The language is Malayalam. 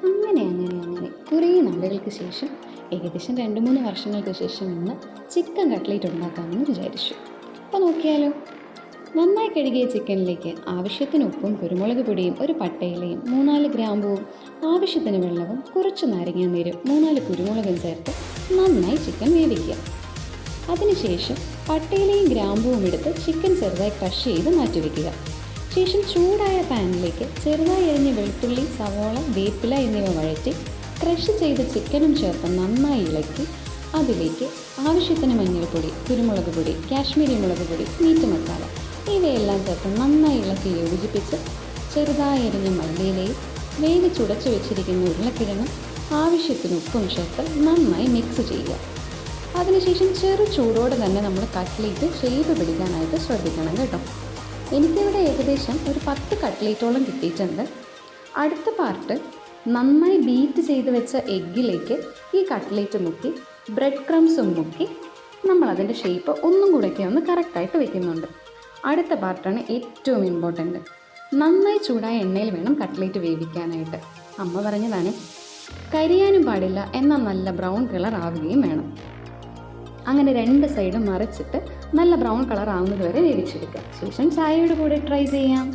അങ്ങനെ കുറേ നാളുകൾക്ക് ശേഷം, ഏകദേശം 2-3 വർഷങ്ങൾക്ക് ശേഷം ഇന്ന് ചിക്കൻ കട്ട്ലേറ്റ് ഉണ്ടാക്കാമെന്ന് വിചാരിച്ചു. അപ്പോൾ നോക്കിയാലോ. നന്നായി കഴുകിയ ചിക്കനിലേക്ക് ആവശ്യത്തിന് ഉപ്പും കുരുമുളക് പൊടിയും ഒരു പട്ടയിലയും 3-4 ഗ്രാമ്പൂവും ആവശ്യത്തിന് വെള്ളവും കുറച്ച് നാരങ്ങാനീരും 3-4 കുരുമുളകും ചേർത്ത് നന്നായി ചിക്കൻ വേവിക്കുക. അതിനുശേഷം പട്ടയിലയും ഗ്രാമ്പൂവും എടുത്ത് ചിക്കൻ ചെറുതായി ക്രഷ് ചെയ്ത് മാറ്റിവെക്കുക. ശേഷം ചൂടായ പാനിലേക്ക് ചെറുതായി അരിഞ്ഞ വെളുത്തുള്ളി, സവോള, വേപ്പില എന്നിവ വഴറ്റി ക്രഷ് ചെയ്ത് ചിക്കനും ചേർത്ത് നന്നായി ഇളക്കി അതിലേക്ക് ആവശ്യത്തിന് മഞ്ഞൾപ്പൊടി, കുരുമുളക് പൊടി, കാശ്മീരി മുളക് പൊടി, മീറ്റ് മസാല ഇവയെല്ലാം ചേർത്ത് നന്നായി ഇളക്കി യോജിപ്പിച്ച് ചെറുതായി അരിഞ്ഞ മല്ലിയിലയും വേവിച്ചുടച്ചു വെച്ചിരിക്കുന്ന ഉരുളക്കിഴങ്ങും ആവശ്യത്തിന് ഉപ്പും ചേർത്ത് നന്നായി മിക്സ് ചെയ്യുക. അതിനുശേഷം ചെറു ചൂടോടെ തന്നെ നമ്മൾ കട്ട്ലേറ്റ് ഷേപ്പ് പിടിക്കാനായിട്ട് ശ്രദ്ധിക്കണം കേട്ടോ. എനിക്കിവിടെ ഏകദേശം ഒരു 10 കട്ട്ലേറ്റോളം കിട്ടിയിട്ടുണ്ട്. അടുത്ത പാർട്ട് നന്നായി ബീറ്റ് ചെയ്ത് വെച്ച എഗ്ഗിലേക്ക് ഈ കട്ട്ലേറ്റ് മുക്കി ബ്രെഡ് ക്രംസും മുക്കി നമ്മളതിൻ്റെ ഷേപ്പ് ഒന്നും കൂടെയൊക്കെ ഒന്ന് കറക്റ്റായിട്ട് വെക്കുന്നുണ്ട്. അടുത്ത പാർട്ടാണ് ഏറ്റവും ഇമ്പോർട്ടൻറ്റ്. നന്നായി ചൂടായ എണ്ണയിൽ വേണം കട്ട്ലേറ്റ് വേവിക്കാനായിട്ട്. അമ്മ പറഞ്ഞതാണ്, കരിയാനും പാടില്ല, എന്നാൽ നല്ല ബ്രൗൺ കളർ ആവുകയും വേണം. അങ്ങനെ 2 സൈഡും മറിച്ചിട്ട് നല്ല ബ്രൗൺ കളർ ആവുന്നത് വരെ വേവിച്ചെടുക്കുക. ശേഷം ചായയുടെ കൂടെ ട്രൈ ചെയ്യാം.